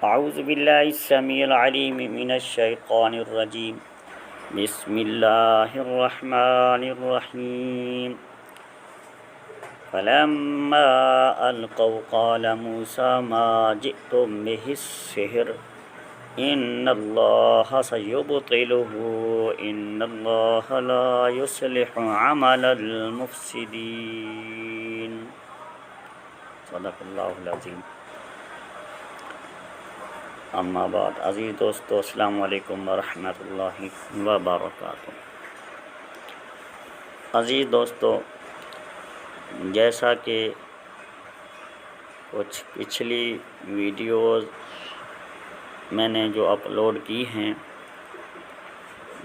اعوذ باللہ السمیع العلیم من الشیطان الرجیم بسم اللہ الرحمن الرحیم فلما القوا قال موسیٰ ما جئتم به السحر ان اللہ سیبطلہ ان اللہ لا یصلح عمل المفسدین۔ صدق اللہ العظیم۔ اما بعد، عزیز دوستو، السلام علیکم ورحمۃ اللہ وبرکاتہ۔ عزیز دوستو، جیسا کہ کچھ پچھلی ویڈیوز میں نے جو اپلوڈ کی ہیں،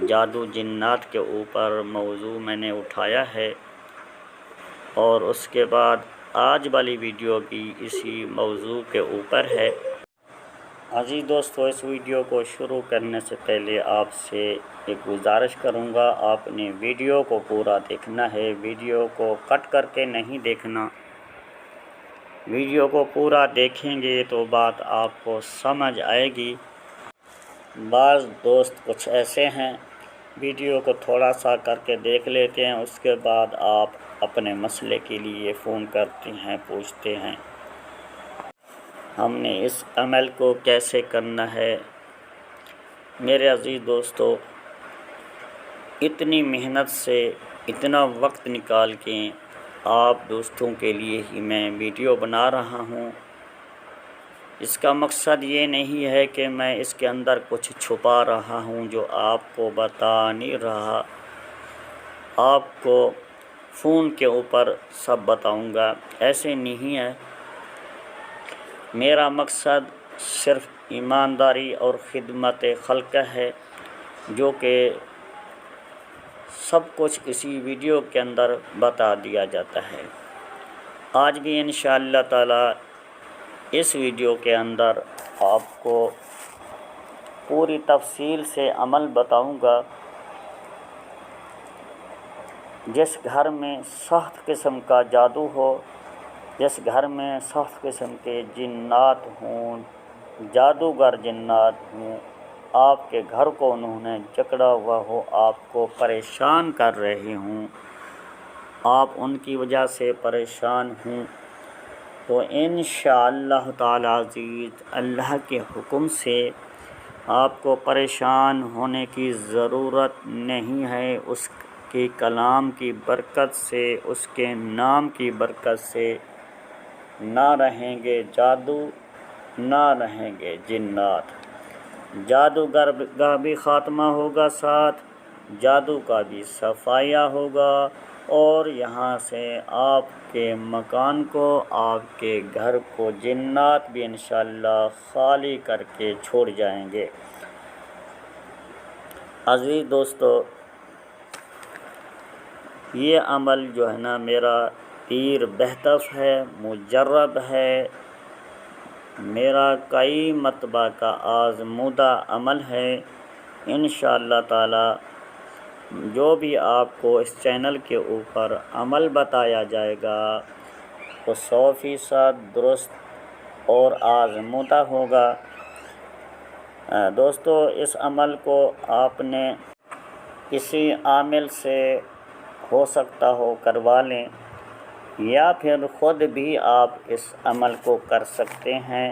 جادو جنات کے اوپر موضوع میں نے اٹھایا ہے، اور اس کے بعد آج والی ویڈیو بھی اسی موضوع کے اوپر ہے۔ عزیز دوستو، اس ویڈیو کو شروع کرنے سے پہلے آپ سے ایک گزارش کروں گا، آپ نے ویڈیو کو پورا دیکھنا ہے، ویڈیو کو کٹ کر کے نہیں دیکھنا۔ ویڈیو کو پورا دیکھیں گے تو بات آپ کو سمجھ آئے گی۔ بعض دوست کچھ ایسے ہیں، ویڈیو کو تھوڑا سا کر کے دیکھ لیتے ہیں، اس کے بعد آپ اپنے مسئلے کے لیے فون کرتے ہیں، پوچھتے ہیں ہم نے اس عمل کو کیسے کرنا ہے۔ میرے عزیز دوستو، اتنی محنت سے اتنا وقت نکال کے آپ دوستوں کے لیے ہی میں ویڈیو بنا رہا ہوں۔ اس کا مقصد یہ نہیں ہے کہ میں اس کے اندر کچھ چھپا رہا ہوں جو آپ کو بتا نہیں رہا، آپ کو فون کے اوپر سب بتاؤں گا، ایسے نہیں ہے۔ میرا مقصد صرف ایمانداری اور خدمت خلق ہے، جو کہ سب کچھ اسی ویڈیو کے اندر بتا دیا جاتا ہے۔ آج بھی انشاءاللہ تعالی اس ویڈیو کے اندر آپ کو پوری تفصیل سے عمل بتاؤں گا۔ جس گھر میں سخت قسم کا جادو ہو، جس گھر میں سخت قسم کے جنات ہوں، جادوگر جنات ہوں، آپ کے گھر کو انہوں نے جکڑا ہوا ہو، آپ کو پریشان کر رہے ہوں، آپ ان کی وجہ سے پریشان ہوں، تو انشاءاللہ تعالی عزیز اللہ کے حکم سے آپ کو پریشان ہونے کی ضرورت نہیں ہے۔ اس کے کلام کی برکت سے، اس کے نام کی برکت سے نہ رہیں گے جادو، نہ رہیں گے جنات، جادوگر کا بھی خاتمہ ہوگا، ساتھ جادو کا بھی صفایا ہوگا، اور یہاں سے آپ کے مکان کو، آپ کے گھر کو جنات بھی انشاءاللہ خالی کر کے چھوڑ جائیں گے۔ عزیز دوستو، یہ عمل جو ہے نا میرا پیر بہتف ہے، مجرب ہے، میرا کئی مرتبہ کا آزمودہ عمل ہے۔ انشاءاللہ تعالی جو بھی آپ کو اس چینل کے اوپر عمل بتایا جائے گا وہ 100% درست اور آزمودہ ہوگا۔ دوستو، اس عمل کو آپ نے کسی عامل سے ہو سکتا ہو کروا لیں، یا پھر خود بھی آپ اس عمل کو کر سکتے ہیں۔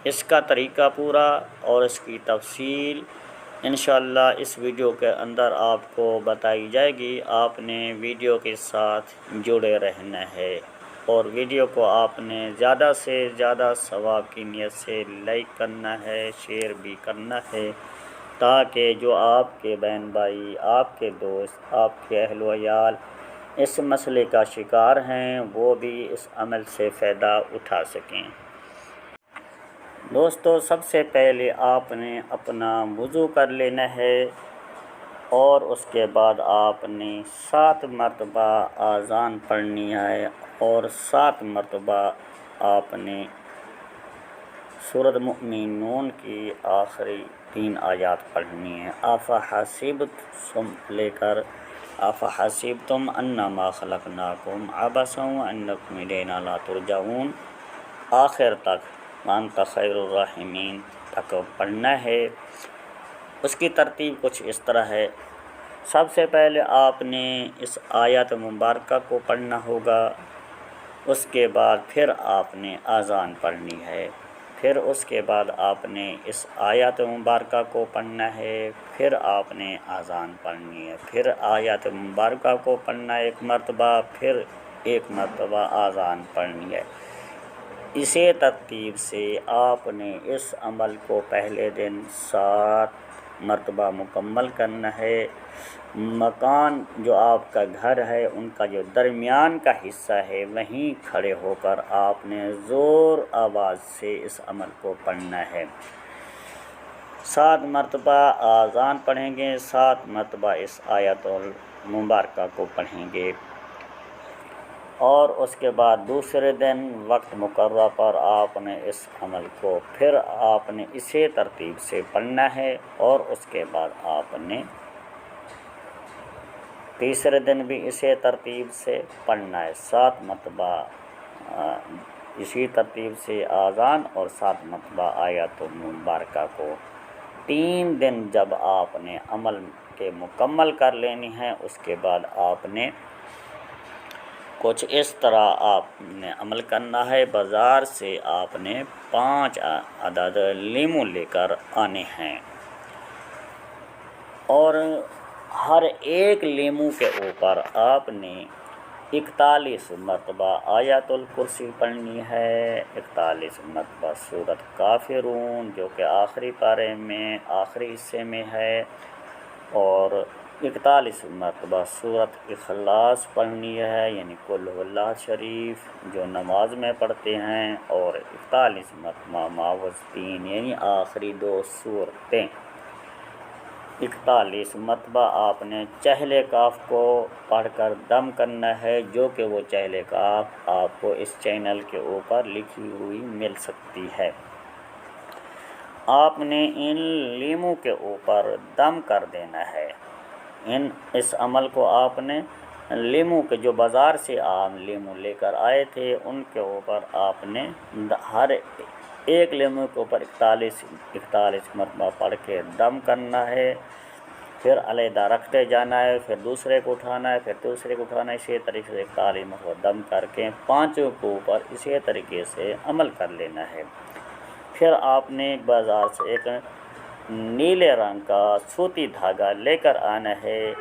اس کا طریقہ پورا اور اس کی تفصیل انشاءاللہ اس ویڈیو کے اندر آپ کو بتائی جائے گی۔ آپ نے ویڈیو کے ساتھ جڑے رہنا ہے، اور ویڈیو کو آپ نے زیادہ سے زیادہ ثواب کی نیت سے لائک کرنا ہے، شیئر بھی کرنا ہے، تاکہ جو آپ کے بہن بھائی، آپ کے دوست، آپ کے اہل و عیال اس مسئلے کا شکار ہیں، وہ بھی اس عمل سے فائدہ اٹھا سکیں۔ دوستو، سب سے پہلے آپ نے اپنا وضو کر لینا ہے، اور اس کے بعد آپ نے 7 مرتبہ اذان پڑھنی ہے، اور 7 مرتبہ آپ نے سورۃ مؤمنون کی آخری 3 آیات پڑھنی ہے۔ افحسبتم لے کر افحسبتم انما خلقناکم عبثا وانکم الینا لا ترجعون آخر تک وانت خیر الراحمین تک پڑھنا ہے۔ اس کی ترتیب کچھ اس طرح ہے، سب سے پہلے آپ نے اس آیت مبارکہ کو پڑھنا ہوگا، اس کے بعد پھر آپ نے اذان پڑھنی ہے، پھر اس کے بعد آپ نے اس آیت مبارکہ کو پڑھنا ہے، پھر آپ نے اذان پڑھنی ہے، پھر آیت مبارکہ کو پڑھنا ہے ایک مرتبہ، پھر ایک مرتبہ اذان پڑھنی ہے۔ اسی ترتیب سے آپ نے اس عمل کو پہلے دن 7 مرتبہ مکمل کرنا ہے۔ مکان جو آپ کا گھر ہے ان کا جو درمیان کا حصہ ہے وہیں کھڑے ہو کر آپ نے زور آواز سے اس عمل کو پڑھنا ہے۔ 7 مرتبہ اذان پڑھیں گے، 7 مرتبہ اس آیت المبارکہ کو پڑھیں گے، اور اس کے بعد دوسرے دن وقت مقررہ پر آپ نے اس عمل کو پھر آپ نے اسی ترتیب سے پڑھنا ہے، اور اس کے بعد آپ نے تیسرے دن بھی اسی ترتیب سے پڑھنا ہے، 7 مرتبہ اسی ترتیب سے اذان اور 7 مرتبہ آیت مبارکہ کو۔ 3 دن جب آپ نے عمل کے مکمل کر لینی ہے، اس کے بعد آپ نے کچھ اس طرح آپ نے عمل کرنا ہے، بازار سے آپ نے 5 عدد لیمو لے کر آنے ہیں، اور ہر ایک لیمو کے اوپر آپ نے 41 مرتبہ آیت الکرسی پڑھنی ہے، 41 مرتبہ سورۃ کافرون جو کہ آخری پارے میں آخری حصے میں ہے، اور 41 مرتبہ سورۃ اخلاص پڑھنی ہے، یعنی قل هو اللہ شریف جو نماز میں پڑھتے ہیں، اور 41 مرتبہ معوذتین یعنی آخری 2 سورتیں۔ 41 مرتبہ آپ نے چہلِ کاف کو پڑھ کر دم کرنا ہے، جو کہ وہ چہلِ کاف آپ کو اس چینل کے اوپر لکھی ہوئی مل سکتی ہے۔ آپ نے ان لیموں کے اوپر دم کر دینا ہے، اس عمل کو آپ نے لیموں کے جو بازار سے عام لیموں لے کر آئے تھے ان کے اوپر آپ نے ہر ایک لیموں کے اوپر 41 مرتبہ پڑھ کے دم کرنا ہے، پھر علیحدہ رکھتے جانا ہے، پھر دوسرے کو اٹھانا ہے، پھر دوسرے کو اٹھانا ہے، اسی طریقے سے 41 مرتبہ دم کر کے 5 کے اوپر اسی طریقے سے عمل کر لینا ہے۔ پھر آپ نے بازار سے ایک نیلے رنگ کا سوتی دھاگا لے کر آنا ہے،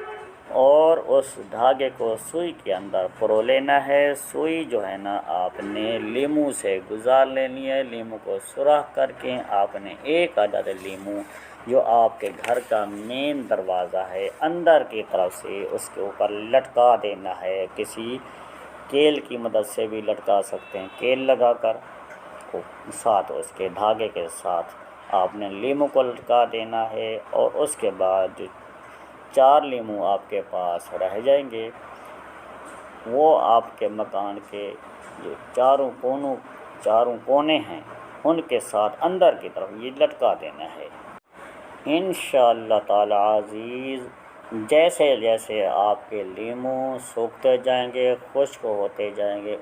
اور اس دھاگے کو سوئی کے اندر پرو لینا ہے۔ سوئی جو ہے نا آپ نے لیموں سے گزار لینی ہے، لیموں کو سوراخ کر کے آپ نے ایک عدد لیموں جو آپ کے گھر کا مین دروازہ ہے اندر کی طرف سے اس کے اوپر لٹکا دینا ہے، کسی کیل کی مدد سے بھی لٹکا سکتے ہیں، کیل لگا کر ساتھ اس کے دھاگے کے ساتھ آپ نے لیموں کو لٹکا دینا ہے، اور اس کے بعد جو 4 لیموں آپ کے پاس رہ جائیں گے وہ آپ کے مکان کے جو چاروں کونے ہیں ان کے ساتھ اندر کی طرف یہ لٹکا دینا ہے۔ انشاءاللہ تعالی عزیز جیسے جیسے آپ کے لیموں سوکھتے جائیں گے، خشک ہوتے جائیں گے،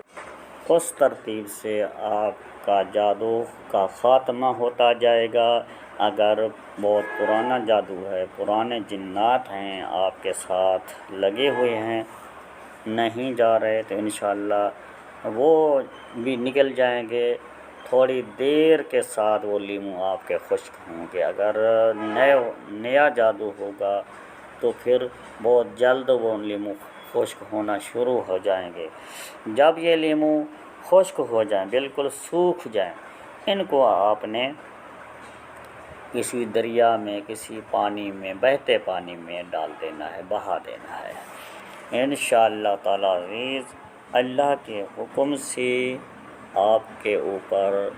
اس ترتیب سے آپ کا جادو کا خاتمہ ہوتا جائے گا۔ اگر بہت پرانا جادو ہے، پرانے جنات ہیں آپ کے ساتھ لگے ہوئے ہیں، نہیں جا رہے، تو انشاءاللہ وہ بھی نکل جائیں گے، تھوڑی دیر کے ساتھ وہ لیموں آپ کے خشک ہوں گے۔ اگر نیا جادو ہوگا تو پھر بہت جلد وہ لیموں خشک ہونا شروع ہو جائیں گے۔ جب یہ لیموں خشک ہو جائیں، بالکل سوکھ جائیں، ان کو آپ نے کسی دریا میں، کسی پانی میں، بہتے پانی میں ڈال دینا ہے، بہا دینا ہے۔ انشاءاللہ تعالی عزیز اللہ کے حکم سے آپ کے اوپر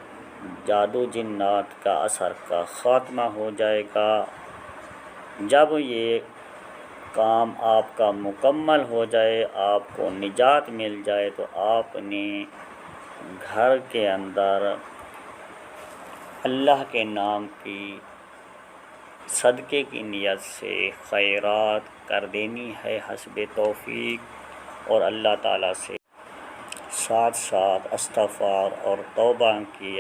جادو جنات کا اثر کا خاتمہ ہو جائے گا۔ جب یہ کام آپ کا مکمل ہو جائے، آپ کو نجات مل جائے، تو آپ نے گھر کے اندر اللہ کے نام کی صدقے کی نیت سے خیرات کر دینی ہے حسب توفیق، اور اللہ تعالیٰ سے ساتھ ساتھ استغفار اور توبہ کی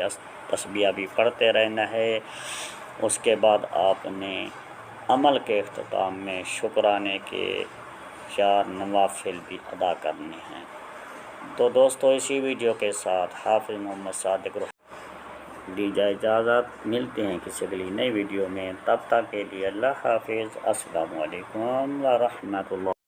تسبیح بھی پڑھتے رہنا ہے۔ اس کے بعد آپ نے عمل کے اختتام میں شکرانے کے 4 نوافل بھی ادا کرنے ہیں۔ تو دوستو اسی ویڈیو کے ساتھ حافظ محمد صادق دیجیے اجازت، ملتے ہیں کسی اگلی نئی ویڈیو میں، تب تک کے لیے اللہ حافظ، السلام علیکم ورحمۃ اللہ۔